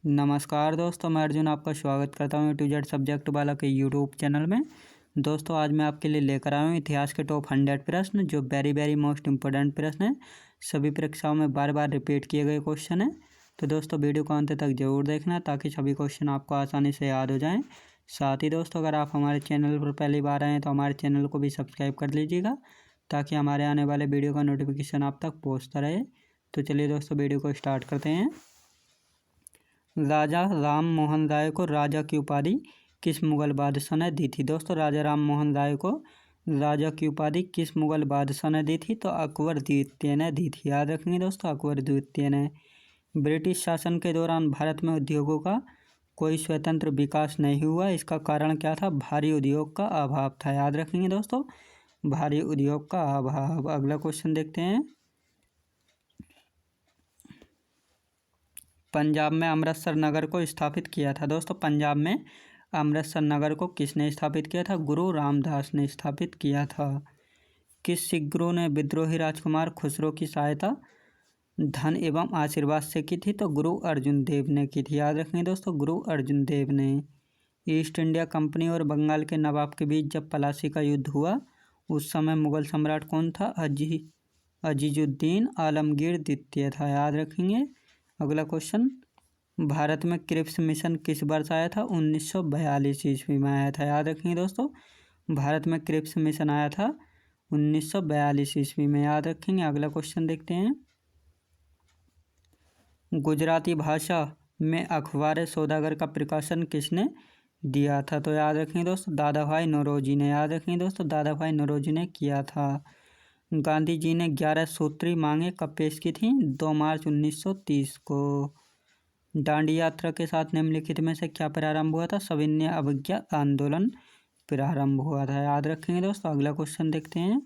नमस्कार दोस्तों, मैं अर्जुन आपका स्वागत करता हूँ टू जेड सब्जेक्ट वाला के यूट्यूब चैनल में। दोस्तों आज मैं आपके लिए लेकर आया हूँ इतिहास के टॉप 100 प्रश्न जो वेरी मोस्ट इम्पोर्टेंट प्रश्न है। सभी परीक्षाओं में बार बार रिपीट किए गए क्वेश्चन है। तो दोस्तों वीडियो को अंत तक जरूर देखना ताकि सभी क्वेश्चन आपको आसानी से याद हो जाएँ। साथ ही दोस्तों अगर आप हमारे चैनल पर पहली बार आए हैं तो हमारे चैनल को भी सब्सक्राइब कर लीजिएगा ताकि हमारे आने वाले वीडियो का नोटिफिकेशन आप तक पहुँचता रहे। तो चलिए दोस्तों वीडियो को स्टार्ट करते हैं। राजा राम मोहन राय को राजा की उपाधि किस मुगल बादशाह ने दी थी? दोस्तों राजा राम मोहन राय को राजा की उपाधि किस मुगल बादशाह ने दी थी? तो अकबर द्वितीय ने दी थी। याद रखेंगे दोस्तों, अकबर द्वितीय ने। ब्रिटिश शासन के दौरान भारत में उद्योगों का कोई स्वतंत्र विकास नहीं हुआ, इसका कारण क्या था? भारी उद्योग का अभाव था। याद रखेंगे दोस्तों, भारी उद्योग का अभाव। अगला क्वेश्चन देखते हैं। पंजाब में अमृतसर नगर को स्थापित किया था? दोस्तों पंजाब में अमृतसर नगर को किसने स्थापित किया था? गुरु रामदास ने स्थापित किया था। किस सिख गुरु ने विद्रोही राजकुमार खुसरो की सहायता धन एवं आशीर्वाद से की थी? तो गुरु अर्जुन देव ने की थी। याद रखेंगे दोस्तों, गुरु अर्जुन देव ने। ईस्ट इंडिया कंपनी और बंगाल के नवाब के बीच जब पलासी का युद्ध हुआ उस समय मुगल सम्राट कौन था? अजीजुद्दीन आलमगीर द्वितीय था। याद रखेंगे। अगला क्वेश्चन, भारत में क्रिप्स मिशन किस वर्ष आया था? 1942 ईस्वी में आया था। याद रखेंगे दोस्तों, भारत में क्रिप्स मिशन आया था 1942 ईस्वी में। याद रखेंगे। अगला क्वेश्चन देखते हैं। गुजराती भाषा में अखबार सौदागर का प्रकाशन किसने दिया था? तो याद रखेंगे दोस्तों, दादा भाई नौरोजी ने। याद रखेंगे दोस्तों, दादा भाई नौरोजी ने किया था। गांधी जी ने 11 सूत्री मांगे कब पेश की थी? 2 मार्च 1930 को। दांडी यात्रा के साथ निम्नलिखित में से क्या प्रारंभ हुआ था? सविनय अवज्ञा आंदोलन प्रारंभ हुआ था। याद रखेंगे दोस्तों। अगला क्वेश्चन देखते हैं।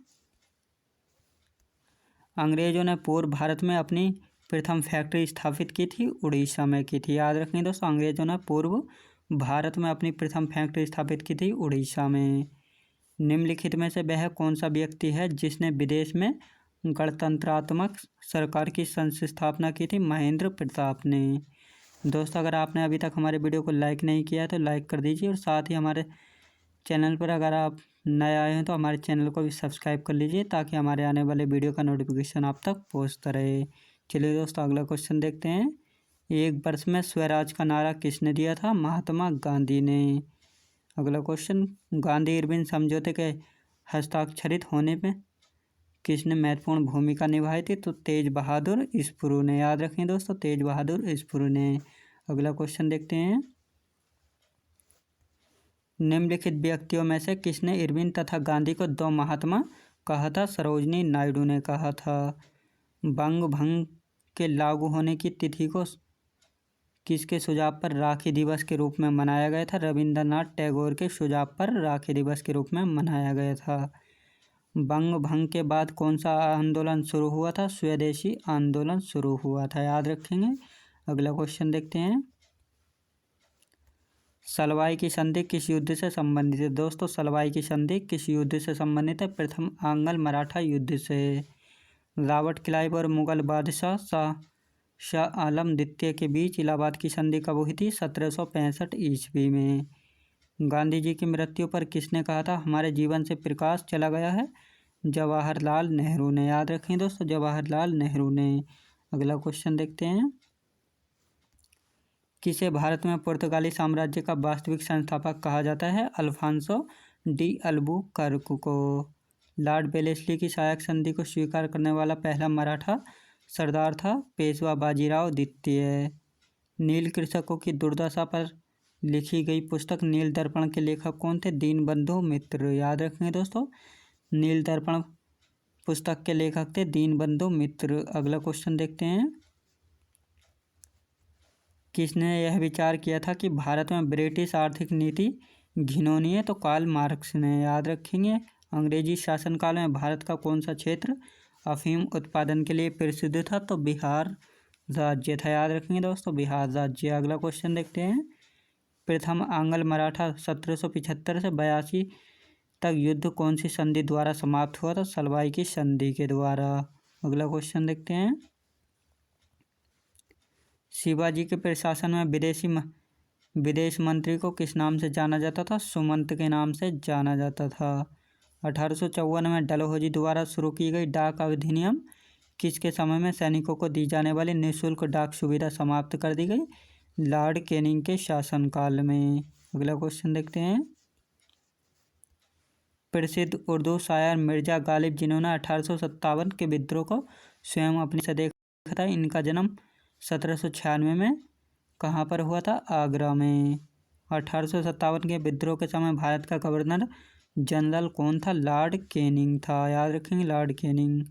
अंग्रेजों ने पूर्व भारत में अपनी प्रथम फैक्ट्री स्थापित की थी? उड़ीसा में की थी। याद रखेंगे दोस्तों, अंग्रेजों ने पूर्व भारत में अपनी प्रथम फैक्ट्री स्थापित की थी उड़ीसा में। निम्नलिखित में से वह कौन सा व्यक्ति है जिसने विदेश में गणतंत्रात्मक सरकार की स्थापना की थी? महेंद्र प्रताप ने। दोस्तों अगर आपने अभी तक हमारे वीडियो को लाइक नहीं किया है तो लाइक कर दीजिए और साथ ही हमारे चैनल पर अगर आप नए आए हैं तो हमारे चैनल को भी सब्सक्राइब कर लीजिए ताकि हमारे आने वाले वीडियो का नोटिफिकेशन आप तक पहुंचता रहे। चलिए दोस्तों अगला क्वेश्चन देखते हैं। एक वर्ष में स्वराज का नारा किसने दिया था? महात्मा गांधी ने। अगला क्वेश्चन, गांधी इरविन समझौते के हस्ताक्षरित होने में किसने महत्वपूर्ण भूमिका निभाई थी? तो तेज बहादुर स्फुरू ने। याद रखें दोस्तों, तेज बहादुर स्फुरू ने। अगला क्वेश्चन देखते हैं। निम्नलिखित व्यक्तियों में से किसने इरविन तथा गांधी को दो महात्मा कहा था? सरोजनी नायडू ने कहा था। बंग भंग के लागू होने की तिथि को किसके सुझाव पर राखी दिवस के रूप में मनाया गया था? रविंद्रनाथ टैगोर के सुझाव पर राखी दिवस के रूप में मनाया गया था। बंग भंग के बाद कौन सा आंदोलन शुरू हुआ था? स्वदेशी आंदोलन शुरू हुआ था। याद रखेंगे। अगला क्वेश्चन देखते हैं। सलवाई की संधि किस युद्ध से संबंधित है? दोस्तों सलवाई की संधि किस युद्ध से संबंधित है? प्रथम आंग्ल मराठा युद्ध से। रॉबर्ट क्लाइव और मुगल बादशाह शाह आलम द्वितीय के बीच इलाहाबाद की संधि कब हुई थी? 1765 ईस्वी में। गांधी जी की मृत्यु पर किसने कहा था हमारे जीवन से प्रकाश चला गया है? जवाहरलाल नेहरू ने। याद रखें दोस्तों, जवाहरलाल नेहरू ने। अगला क्वेश्चन देखते हैं। किसे भारत में पुर्तगाली साम्राज्य का वास्तविक संस्थापक कहा जाता है? अल्फांसो डी अल्बुकर्क को। लॉर्ड वेलेस्ली की सहायक संधि को स्वीकार करने वाला पहला मराठा सरदार था पेशवा बाजीराव द्वितीय। नील कृषकों की दुर्दशा पर लिखी गई पुस्तक नील दर्पण के लेखक कौन थे? दीनबंधु मित्र। याद रखेंगे दोस्तों, नील दर्पण पुस्तक के लेखक थे दीनबंधु मित्र। अगला क्वेश्चन देखते हैं। किसने यह विचार किया था कि भारत में ब्रिटिश आर्थिक नीति घिनौनी है? तो कार्ल मार्क्स ने। याद रखेंगे। अंग्रेजी शासनकाल में भारत का कौन सा क्षेत्र अफीम उत्पादन के लिए प्रसिद्ध था? तो बिहार राज्य था। याद रखेंगे दोस्तों, बिहार राज्य। अगला क्वेश्चन देखते हैं। प्रथम आंग्ल मराठा 1775 से 82 तक युद्ध कौन सी संधि द्वारा समाप्त हुआ था? सलवाई की संधि के द्वारा। अगला क्वेश्चन देखते हैं। शिवाजी के प्रशासन में विदेश मंत्री को किस नाम से जाना जाता था? सुमंत के नाम से जाना जाता था। 1854 में डलहौजी द्वारा शुरू की गई डाक अधिनियम किसके समय में सैनिकों को दी जाने वाली निःशुल्क डाक सुविधा समाप्त कर दी गई? लॉर्ड कैनिंग के शासनकाल में। अगला क्वेश्चन देखते हैं। प्रसिद्ध उर्दू शायर मिर्जा गालिब जिन्होंने 1857 के विद्रोह को स्वयं अपने से देखा था, इनका जन्म 1796 में कहाँ पर हुआ था? आगरा में। 1857 के विद्रोह के समय भारत का गवर्नर जनरल कौन था? लॉर्ड कैनिंग था। याद रखेंगे, लॉर्ड कैनिंग।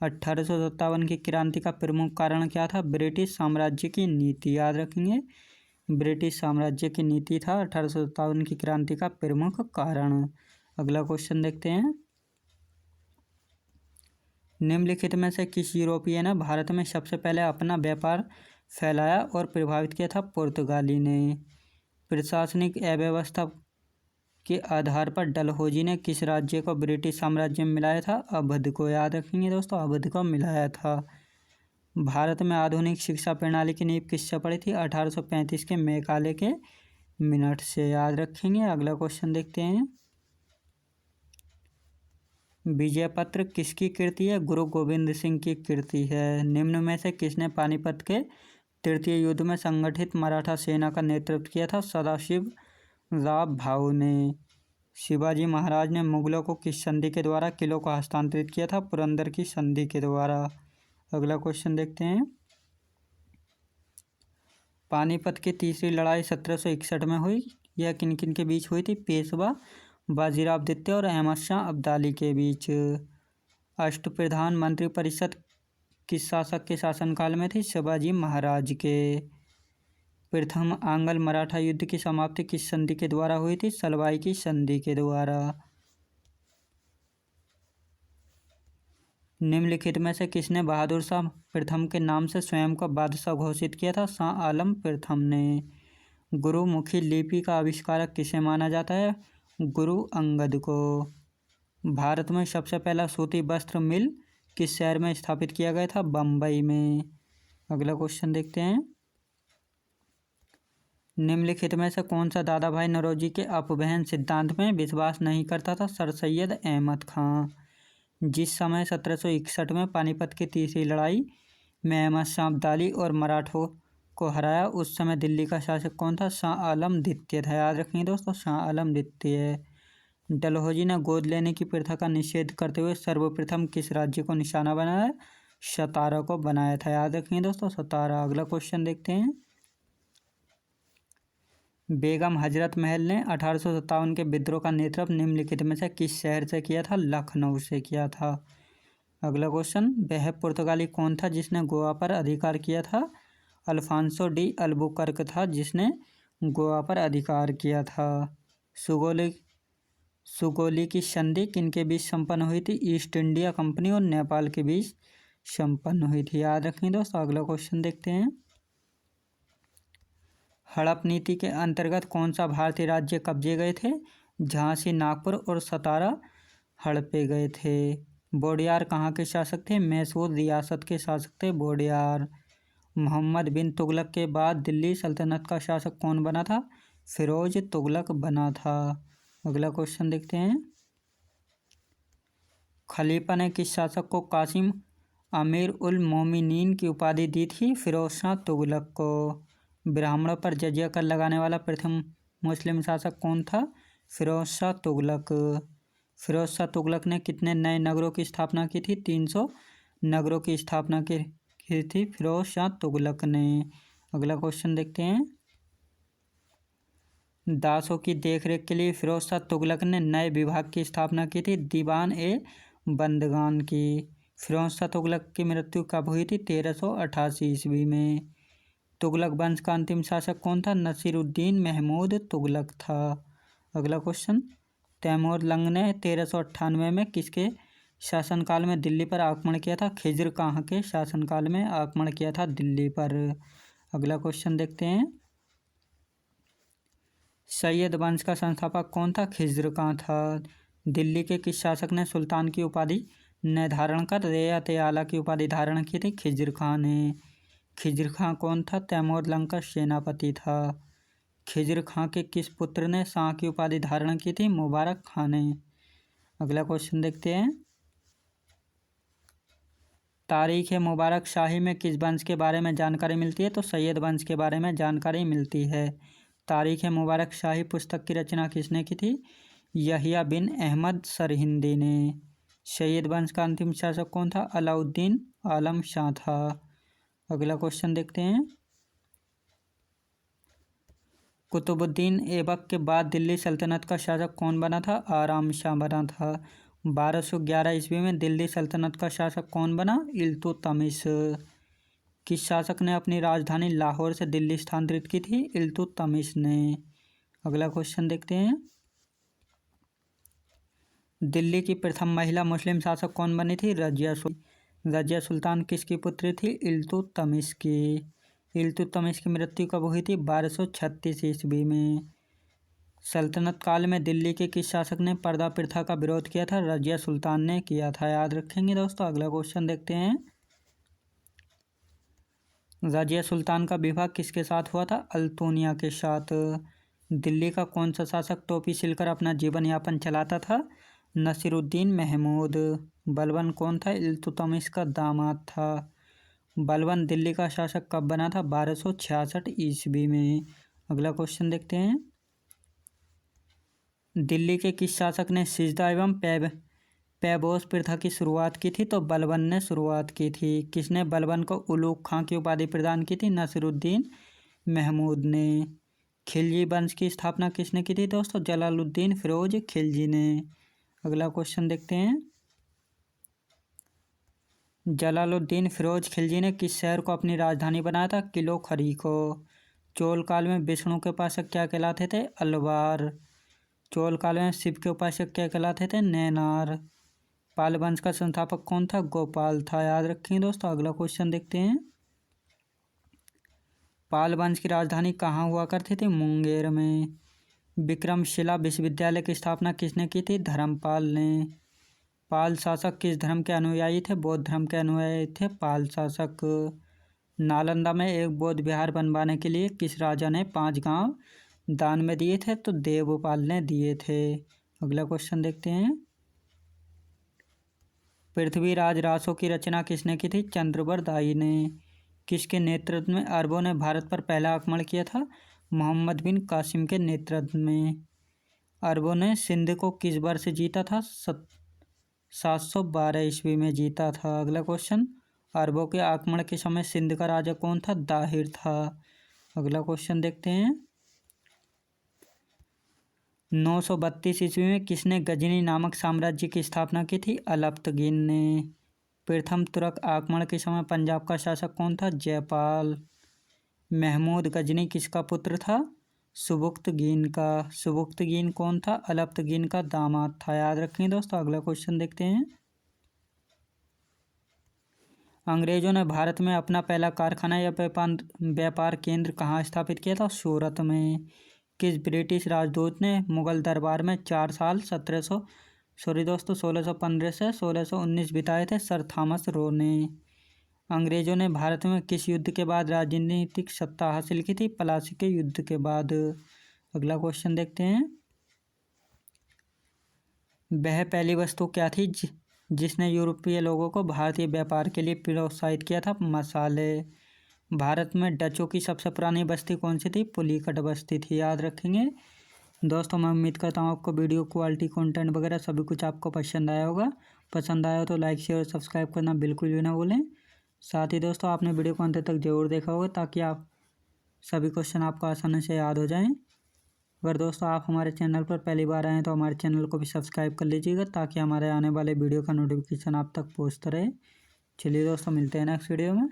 1857 की क्रांति का प्रमुख कारण क्या था? ब्रिटिश साम्राज्य की नीति। याद रखेंगे, ब्रिटिश साम्राज्य की नीति था 1857 की क्रांति का प्रमुख कारण। अगला क्वेश्चन देखते हैं। निम्नलिखित में से किस यूरोपीय ने भारत में सबसे पहले अपना व्यापार फैलाया और प्रभावित किया था? पुर्तगाली ने। प्रशासनिक अव्यवस्था के आधार पर डलहौजी ने किस राज्य को ब्रिटिश साम्राज्य में मिलाया था? अवध को। याद रखेंगे दोस्तों, अवध को मिलाया था। भारत में आधुनिक शिक्षा प्रणाली की नींव किससे पड़ी थी? 1835 के मैकाले के मिनट से। याद रखेंगे। अगला क्वेश्चन देखते हैं। विजय पत्र किसकी कृति है? गुरु गोविंद सिंह की कृति है। निम्न में से किसने पानीपत के तृतीय युद्ध में संगठित मराठा सेना का नेतृत्व किया था? सदाशिव राव भाऊ ने। शिवाजी महाराज ने मुगलों को किस संधि के द्वारा किलों को हस्तांतरित किया था? पुरंदर की संधि के द्वारा। अगला क्वेश्चन देखते हैं। पानीपत की तीसरी लड़ाई 1761 में हुई। यह किन किन के बीच हुई थी? पेशवा बाजीराव द्वितीय और अहमद शाह अब्दाली के बीच। अष्टप्रधान मंत्रिपरिषद किस शासक के शासनकाल में थी? शिवाजी महाराज के। प्रथम आंग्ल मराठा युद्ध की समाप्ति किस संधि के द्वारा हुई थी? सलवाई की संधि के द्वारा। निम्नलिखित में से किसने बहादुर शाह प्रथम के नाम से स्वयं को बादशाह घोषित किया था? शाह आलम प्रथम ने। गुरुमुखी लिपि का आविष्कारक किसे माना जाता है? गुरु अंगद को। भारत में सबसे पहला सूती वस्त्र मिल किस शहर में स्थापित किया गया था? बम्बई में। अगला क्वेश्चन देखते हैं। निम्नलिखित में से कौन सा दादा भाई नौरोजी के अपवहन सिद्धांत में विश्वास नहीं करता था? सर सैयद अहमद खां। जिस समय 1761 में पानीपत की तीसरी लड़ाई में अहमद शाह अब्दाली और मराठों को हराया, उस समय दिल्ली का शासक कौन था? शाह आलम द्वितीय था। याद रखेंगे दोस्तों, शाह आलम द्वितीय। डलहौजी ने गोद लेने की प्रथा का निषेध करते हुए सर्वप्रथम किस राज्य को निशाना बनाया? सतारा को बनाया था। याद रखेंगे दोस्तों, सतारा। अगला क्वेश्चन देखते हैं। बेगम हजरत महल ने 1857 के विद्रोह का नेतृत्व निम्नलिखित में से किस शहर से किया था? लखनऊ से किया था। अगला क्वेश्चन। वह पुर्तगाली कौन था जिसने गोवा पर अधिकार किया था? अल्फांसो डी अल्बुकर्क था जिसने गोवा पर अधिकार किया था। सुगोली की संधि किनके बीच संपन्न हुई थी? ईस्ट इंडिया कंपनी और नेपाल के बीच संपन्न हुई थी। याद रखें दोस्तों। अगला क्वेश्चन देखते हैं। हड़प नीति के अंतर्गत कौन सा भारतीय राज्य कब्जे गए थे? झांसी, नागपुर और सतारा हड़पे गए थे। बोडियार कहाँ के शासक थे? मैसूर रियासत के शासक थे बोडियार। मोहम्मद बिन तुगलक के बाद दिल्ली सल्तनत का शासक कौन बना था? फिरोज तुगलक बना था। अगला क्वेश्चन देखते हैं। खलीफा ने किस शासक को कासिम अमीर उल मोमिनीन की उपाधि दी थी? फिरोज शाह तुगलक को। ब्राह्मणों पर जजिया कर लगाने वाला प्रथम मुस्लिम शासक कौन था? फिरोज शाह तुगलक। फिरोज शाह तुगलक ने कितने नए नगरों की स्थापना की थी? 300 नगरों की स्थापना की थी फिरोज शाह तुगलक ने। अगला क्वेश्चन देखते हैं। दासों की देखरेख के लिए फिरोज शाह तुगलक ने नए विभाग की स्थापना की थी, दीवान ए बंदगान की। फिरोज शाह तुगलक की मृत्यु कब हुई थी? 1388 ईस्वी में। तुगलक वंश का अंतिम शासक कौन था? नसीरुद्दीन महमूद तुगलक था। अगला क्वेश्चन। तैमूर लंग ने 1398 में किसके शासनकाल में दिल्ली पर आक्रमण किया था? खिज्र खां के शासनकाल में आक्रमण किया था दिल्ली पर। अगला क्वेश्चन देखते हैं। सैयद वंश का संस्थापक कौन था? खिज्र खां था। दिल्ली के किस शासक ने सुल्तान की उपाधि न धारण कर रियायत आला की उपाधि धारण की थी? खिज्र खां ने। खिज्र खां कौन था? तैमूर लंग का सेनापति था। खिज्र खां के किस पुत्र ने शाह की उपाधि धारण की थी? मुबारक खां ने। अगला क्वेश्चन देखते हैं। तारीख मुबारक शाही में किस वंश के बारे में जानकारी मिलती है? तो सैयद वंश के बारे में जानकारी मिलती है। तारीख मुबारक शाही पुस्तक की रचना किसने की थी? यहिया बिन अहमद सरहिंदी ने। सैयद वंश का अंतिम शासक कौन था? अलाउद्दीन आलम शाह था। अगला क्वेश्चन देखते हैं। कुतुबुद्दीन ऐबक के बाद दिल्ली सल्तनत का शासक कौन बना था? आराम शाह बना था। 1211 ईस्वी में दिल्ली सल्तनत का शासक कौन बना? इल्तुतमिश। किस शासक ने अपनी राजधानी लाहौर से दिल्ली स्थानांतरित की थी? इल्तुतमिश ने। अगला क्वेश्चन देखते हैं। दिल्ली की प्रथम महिला मुस्लिम शासक कौन बनी थी? रजिया सुल्तान किसकी पुत्री थी? इल्तुतमिश की। इल्तुतमिश की मृत्यु कब हुई थी? 1236 ईस्वी में। सल्तनत काल में दिल्ली के किस शासक ने पर्दा प्रथा का विरोध किया था? रजिया सुल्तान ने किया था। याद रखेंगे दोस्तों। अगला क्वेश्चन देखते हैं। रजिया सुल्तान का विवाह किसके साथ हुआ था? अल्तुनिया के साथ। दिल्ली का कौन सा शासक टोपी सिलकर अपना जीवन यापन चलाता था? नसीरुद्दीन महमूद। बलबन कौन था? इल्तुतमिश का दामाद था। बलबन दिल्ली का शासक कब बना था? 1266 ईस्वी में। अगला क्वेश्चन देखते हैं। दिल्ली के किस शासक ने सिजदा एवं पैबोस प्रथा की शुरुआत की थी? तो बलबन ने शुरुआत की थी। किसने बलबन को उलूग खां की उपाधि प्रदान की थी? नसीरुद्दीन महमूद ने। खिलजी वंश की स्थापना किसने की थी दोस्तों? जलालुद्दीन फिरोज खिलजी ने। अगला क्वेश्चन देखते हैं। जलालुद्दीन फिरोज खिलजी ने किस शहर को अपनी राजधानी बनाया था? किलो खरी को। चोल काल में विष्णु के उपासक क्या कहलाते थे? अलवार। चोल काल में शिव के उपासक क्या कहलाते थे? नैनार। पाल वंश का संस्थापक कौन था? गोपाल था। याद रखेंगे दोस्तों। अगला क्वेश्चन देखते हैं। पाल वंश की राजधानी कहाँ हुआ करती थी? मुंगेर में। विक्रमशिला विश्वविद्यालय की स्थापना किसने की थी? धर्मपाल ने। पाल शासक किस धर्म के अनुयायी थे? बौद्ध धर्म के अनुयायी थे पाल शासक। नालंदा में एक बौद्ध विहार बनवाने के लिए किस राजा ने 5 गांव दान में दिए थे? तो देवपाल ने दिए थे। अगला क्वेश्चन देखते हैं। पृथ्वीराज रासो की रचना किसने की थी? चंद्रबरदाई ने। किसके नेतृत्व में अरबों ने भारत पर पहला आक्रमण किया था? मोहम्मद बिन कासिम के नेतृत्व में। अरबों ने सिंध को किस वर्ष जीता था? 712 ईस्वी में जीता था। अगला क्वेश्चन। अरबों के आक्रमण के समय सिंध का राजा कौन था? दाहिर था। अगला क्वेश्चन देखते हैं। 932 ईस्वी में किसने गजनी नामक साम्राज्य की स्थापना की थी? अलप्तगिन ने। प्रथम तुर्क आक्रमण के समय पंजाब का शासक कौन था? जयपाल। महमूद गजनी किसका पुत्र था? सुबुक्तगीन का। सुबुक्तगीन कौन था? अलप्तगिन का दामाद था। याद रखें दोस्तों। अगला क्वेश्चन देखते हैं। अंग्रेजों ने भारत में अपना पहला कारखाना या व्यापार केंद्र कहाँ स्थापित किया था? सूरत में। किस ब्रिटिश राजदूत ने मुगल दरबार में 4 साल 1615 से 1619 बिताए थे? सर थॉमस रो ने। अंग्रेजों ने भारत में किस युद्ध के बाद राजनीतिक सत्ता हासिल की थी? प्लासी के युद्ध के बाद। अगला क्वेश्चन देखते हैं। वह पहली वस्तु क्या थी जिसने यूरोपीय लोगों को भारतीय व्यापार के लिए प्रोत्साहित किया था? मसाले। भारत में डचों की सबसे पुरानी बस्ती कौन सी थी? पुलिकट बस्ती थी। याद रखेंगे दोस्तों। मैं उम्मीद करता हूँ आपको वीडियो क्वालिटी कंटेंट वगैरह सभी कुछ आपको पसंद आया होगा। पसंद आया तो लाइक शेयर और सब्सक्राइब करना बिल्कुल भी ना भूलें। साथ ही दोस्तों आपने वीडियो को अंत तक जरूर देखा होगा ताकि आप सभी क्वेश्चन आपको आसानी से याद हो जाएं। अगर दोस्तों आप हमारे चैनल पर पहली बार आए हैं तो हमारे चैनल को भी सब्सक्राइब कर लीजिएगा ताकि हमारे आने वाले वीडियो का नोटिफिकेशन आप तक पहुँचता रहे। चलिए दोस्तों मिलते हैं नेक्स्ट वीडियो में।